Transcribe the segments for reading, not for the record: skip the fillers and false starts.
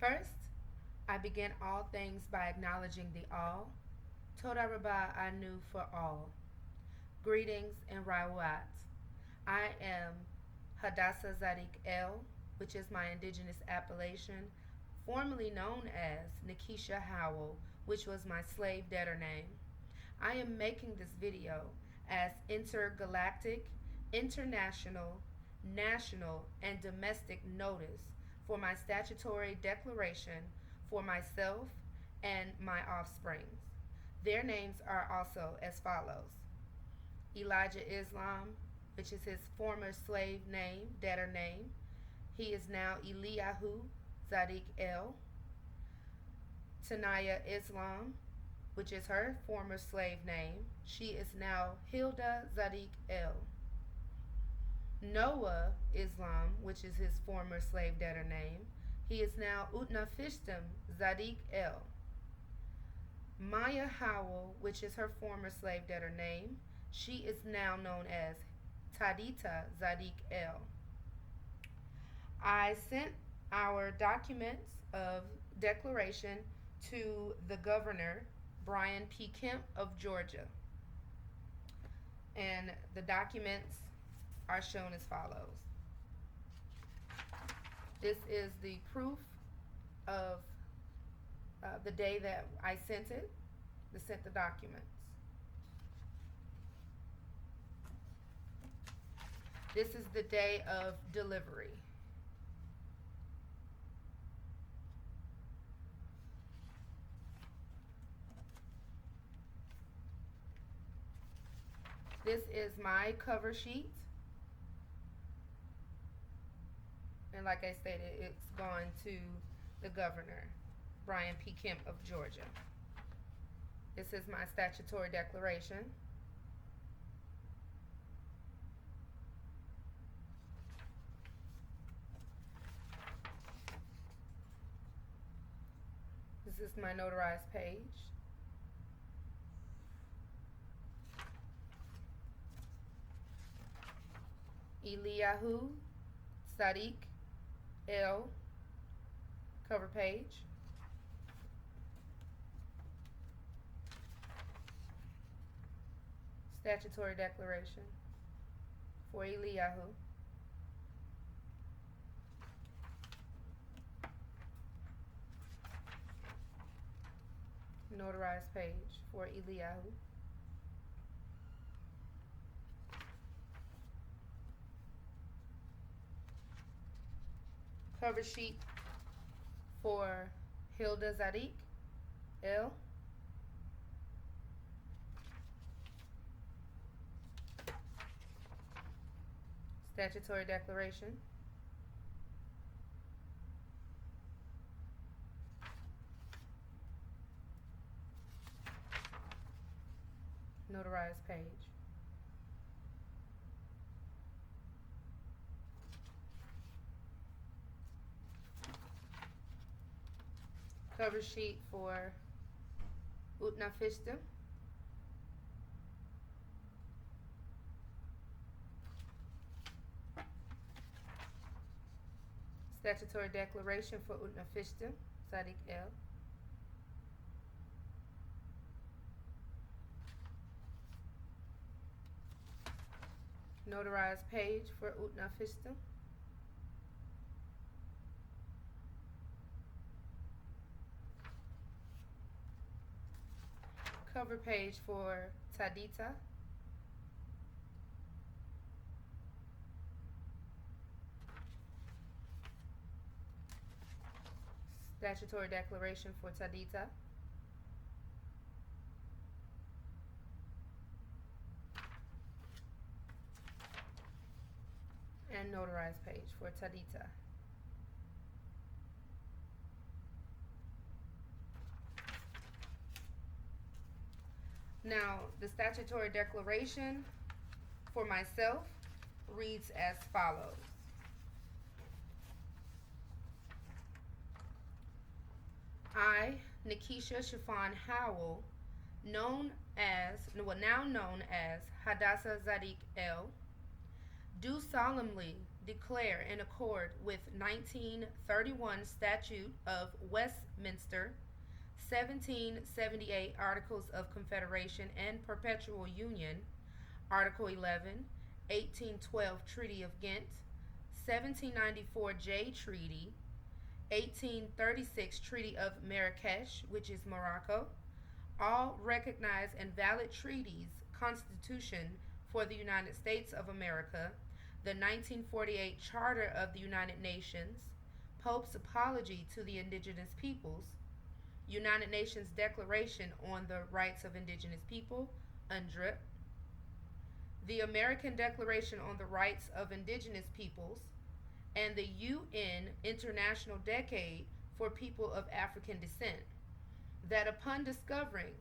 First, I begin all things by acknowledging the all. Toda Rabah Anu for all. Greetings and Rawat. I am Hadassah TSADEQ EIL, which is my indigenous appellation, formerly known as Nikisha Howell, which was my slave debtor name. I am making this video as intergalactic, international, national, and domestic notice for my statutory declaration for myself and my offsprings. Their names are also as follows: Elijah Islam, which is his former slave name, debtor name. He is now Eliyahu TSADEQ EIL. Tanaya Islam, which is her former slave name. She is now Hilda TSADEQ EIL. Noah Islam, which is his former slave debtor name. He is now Utnapishtim TSADEQ EIL. Maya Howell, which is her former slave debtor name. She is now known as Tadita TSADEQ EIL. I sent our documents of declaration to the governor, Brian P. Kemp of Georgia. And the documents are shown as follows. This is the proof of the day that I sent the documents. This is the day of delivery. This is my cover sheet. And like I stated, it's gone to the governor, Brian P. Kemp of Georgia. This is my statutory declaration. This is my notarized page. Eliyahu TSADEQ EIL cover page. Statutory declaration for Eliyahu. Notarized page for Eliyahu. Cover sheet for Hilda TSADEQ EIL. Statutory declaration. Notarized page. Cover sheet for Utnapishtim. Statutory declaration for Utnapishtim TSADEQ EIL. Notarized page for Utnapishtim. Cover page for Tadita. Statutory declaration for Tadita. And notarized page for Tadita. Now, the statutory declaration for myself reads as follows. I, Nikisha Chiffon Howell, now known as Hadassah TSADEQ EIL, do solemnly declare in accord with 1931 Statute of Westminster, 1778 Articles of Confederation and Perpetual Union, Article 11, 1812 Treaty of Ghent, 1794 J Treaty, 1836 Treaty of Marrakesh, which is Morocco, all recognized and valid treaties, Constitution for the United States of America, the 1948 Charter of the United Nations, Pope's Apology to the Indigenous Peoples, United Nations Declaration on the Rights of Indigenous People, UNDRIP, the American Declaration on the Rights of Indigenous Peoples, and the UN International Decade for People of African Descent, that upon discovering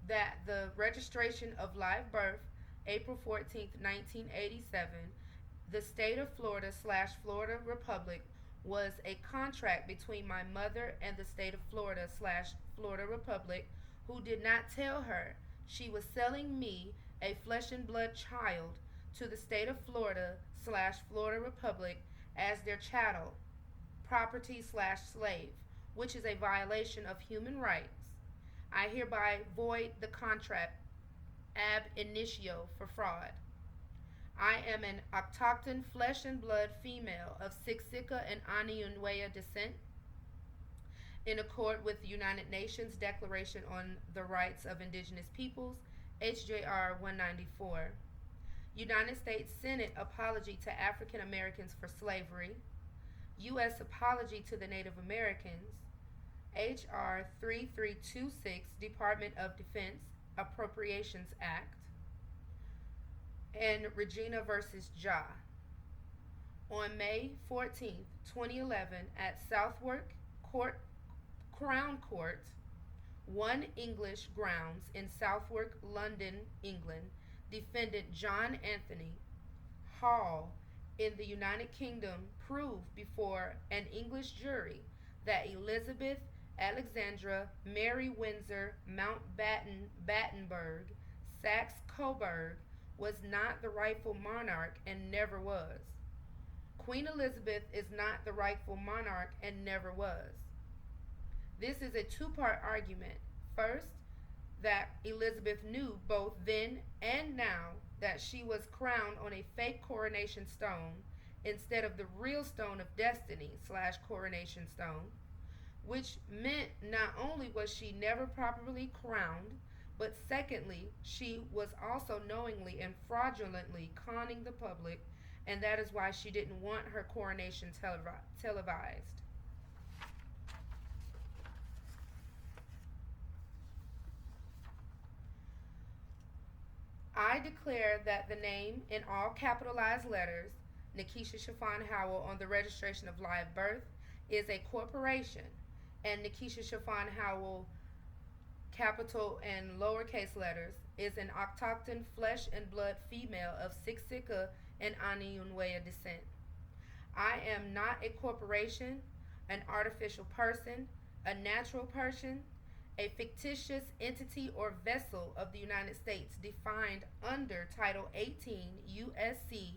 that the registration of live birth, April 14th, 1987, the state of Florida / Florida Republic was a contract between my mother and the state of Florida / Florida Republic, who did not tell her she was selling me, a flesh and blood child, to the state of Florida / Florida Republic as their chattel, property / slave, which is a violation of human rights. I hereby void the contract ab initio for fraud. I am an autochthon flesh and blood female of Siksika and Aniunwaya descent, in accord with the United Nations Declaration on the Rights of Indigenous Peoples, HJR 194. United States Senate Apology to African Americans for Slavery, U.S. Apology to the Native Americans, H.R. 3326 Department of Defense Appropriations Act, and Regina versus Ja. On May 14, 2011, at Southwark Crown Court, 1 English Grounds in Southwark, London, England, defendant John Anthony Hall in the United Kingdom proved before an English jury that Elizabeth Alexandra Mary Windsor Mountbatten Battenberg Saxe-Coburg was not the rightful monarch and never was. Queen Elizabeth is not the rightful monarch and never was. This is a two-part argument. First, that Elizabeth knew both then and now that she was crowned on a fake coronation stone instead of the real stone of destiny / coronation stone, which meant not only was she never properly crowned, but secondly, she was also knowingly and fraudulently conning the public, and that is why she didn't want her coronation televised. I declare that the name in all capitalized letters, Nikisha Chiffon Howell, on the registration of live birth is a corporation, and Nikisha Chiffon Howell, capital and lowercase letters, is an autochthon flesh and blood female of Siksika and Aniunwaya descent. I am not a corporation, an artificial person, a natural person, a fictitious entity or vessel of the United States defined under Title 18 U.S.C.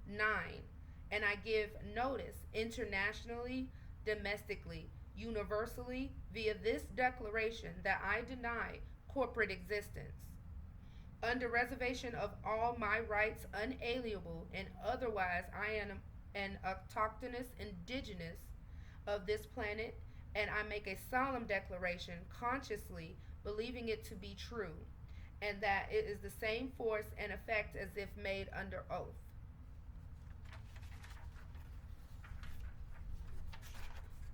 9, and I give notice internationally, domestically, universally via this declaration that I deny corporate existence. Under reservation of all my rights unalienable and otherwise, I am an autochthonous indigenous of this planet, and I make a solemn declaration consciously believing it to be true, and that it is the same force and effect as if made under oath.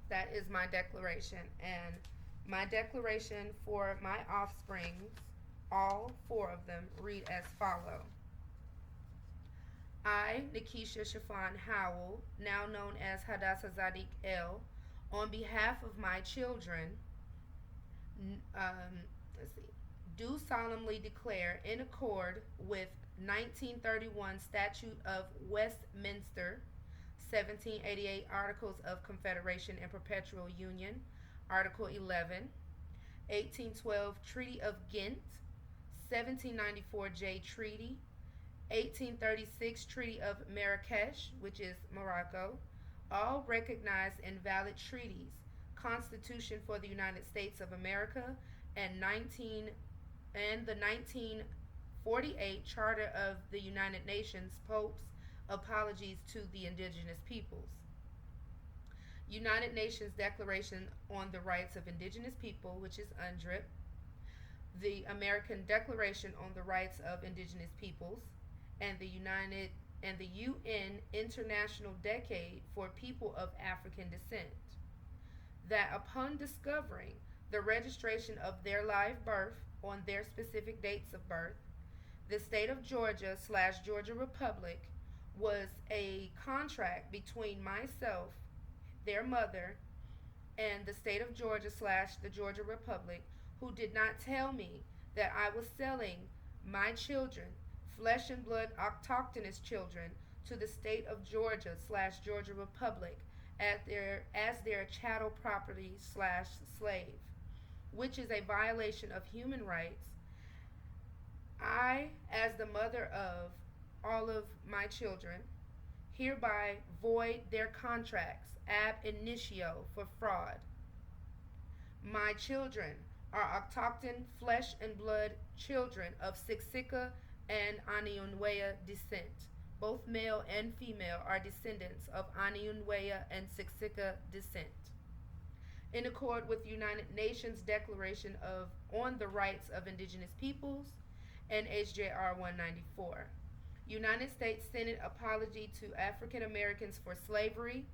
That is my declaration, and my declaration for my offsprings, all 4 of them, read as follow. I, Nikisha Chiffon Howell, now known as HADASSAH TSADEQ EIL, on behalf of my children, do solemnly declare in accord with 1931 Statute of Westminster, 1788 Articles of Confederation and Perpetual Union, Article 11, 1812 Treaty of Ghent, 1794 J Treaty, 1836 Treaty of Marrakesh, which is Morocco, all recognized and valid treaties, Constitution for the United States of America, and the 1948 Charter of the United Nations Pope's apologies to the indigenous peoples. United Nations Declaration on the Rights of Indigenous People, which is UNDRIP, the American Declaration on the Rights of Indigenous Peoples, and the UN International Decade for People of African Descent. That upon discovering the registration of their live birth on their specific dates of birth, the state of Georgia / Georgia Republic was a contract between myself, their mother, and the state of Georgia / the Georgia Republic, who did not tell me that I was selling my children, flesh and blood autochthonous children, to the state of Georgia / Georgia Republic as their chattel property / slave, which is a violation of human rights. I, as the mother of all of my children, hereby void their contracts ab initio for fraud. My children are autochthon flesh and blood children of Siksika and Aniunweya descent. Both male and female are descendants of Aniunweya and Siksika descent. In accord with United Nations Declaration on the Rights of Indigenous Peoples and HJR 194. United States Senate apology to African Americans for slavery.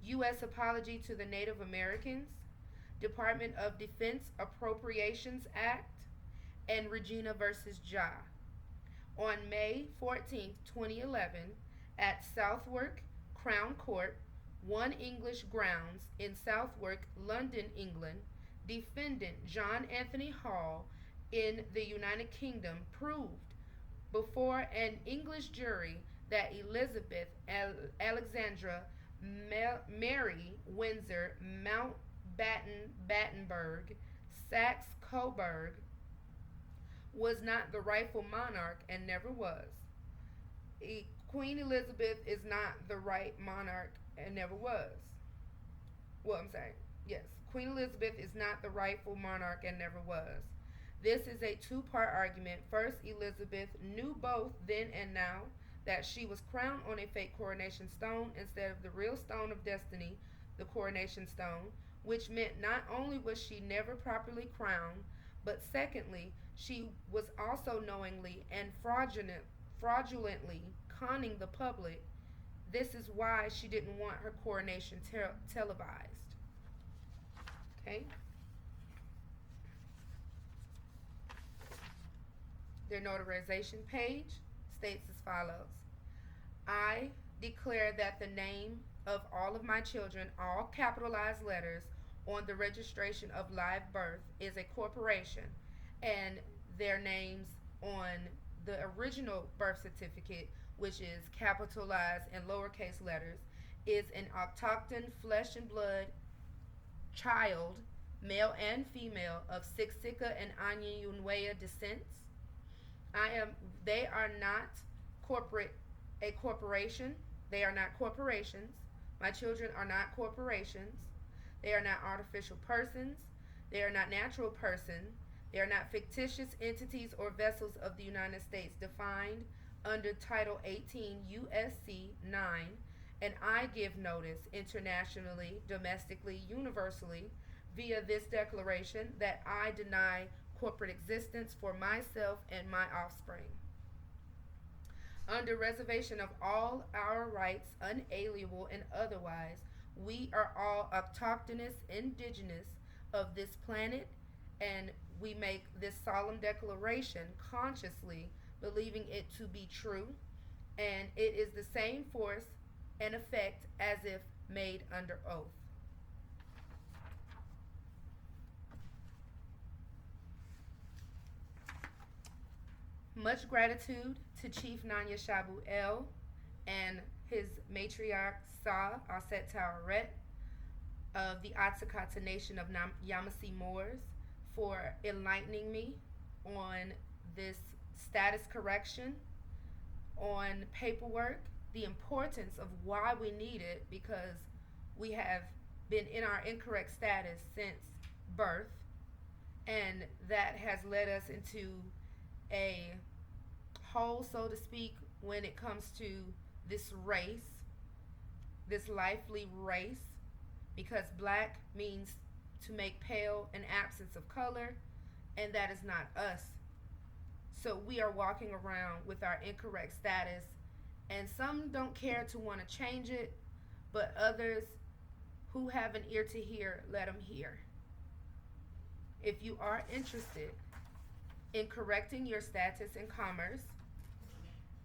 U.S. apology to the Native Americans. Department of Defense Appropriations Act, and Regina versus Ja. On May 14, 2011, at Southwark Crown Court, 1 English Grounds in Southwark, London, England, defendant John Anthony Hall in the United Kingdom proved before an English jury that Elizabeth Alexandra Mary Windsor Mountbatten Battenberg Saxe Coburg was not the rightful monarch and never was. Queen Elizabeth is not the right monarch and never was. Yes, Queen Elizabeth is not the rightful monarch and never was. This is a two-part argument. First, Elizabeth knew both then and now that she was crowned on a fake coronation stone instead of the real stone of destiny, the coronation stone, which meant not only was she never properly crowned, but secondly, she was also knowingly and fraudulently conning the public. This is why she didn't want her coronation televised. Okay? Their notarization page states as follows. I declare that the name of all of my children, all capitalized letters, on the registration of live birth is a corporation, and their names on the original birth certificate, which is capitalized in lowercase letters, is an autochthon flesh and blood child, male and female, of Siksika and Aniunweya descents. They are not a corporation. They are not corporations. My children are not corporations. They are not artificial persons. They are not natural persons. They are not fictitious entities or vessels of the United States defined under Title 18 U.S.C. 9, and I give notice internationally, domestically, universally, via this declaration that I deny corporate existence for myself and my offspring. Under reservation of all our rights, unalienable and otherwise, we are all autochthonous, indigenous of this planet, and we make this solemn declaration consciously, believing it to be true, and it is the same force and effect as if made under oath. Much gratitude to Chief Nanya Shabu El and his matriarch Sa Aset Tawaret of the Atsakata Nation of Yamasee Moors for enlightening me on this status correction on paperwork, the importance of why we need it, because we have been in our incorrect status since birth, and that has led us into a hole, so to speak, when it comes to this race, this lively race, because black means to make pale an absence of color, and that is not us. So we are walking around with our incorrect status, and some don't care to want to change it, but others who have an ear to hear, let them hear. If you are interested in correcting your status in commerce,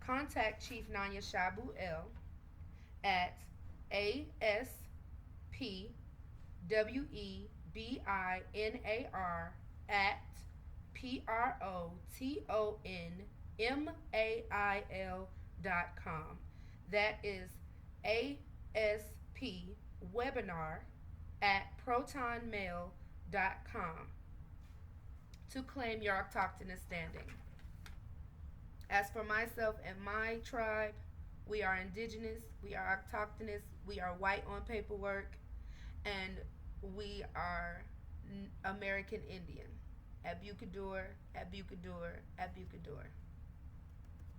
contact Chief Nanya Shabu L at ASPWEBINAR at PROTONMAIL.com. That is ASP webinar at protonmail.com to claim your autochthonous standing. As for myself and my tribe, we are indigenous, we are autochthonous, we are white on paperwork, and we are American Indian. Abukador, Abukador, Abukador.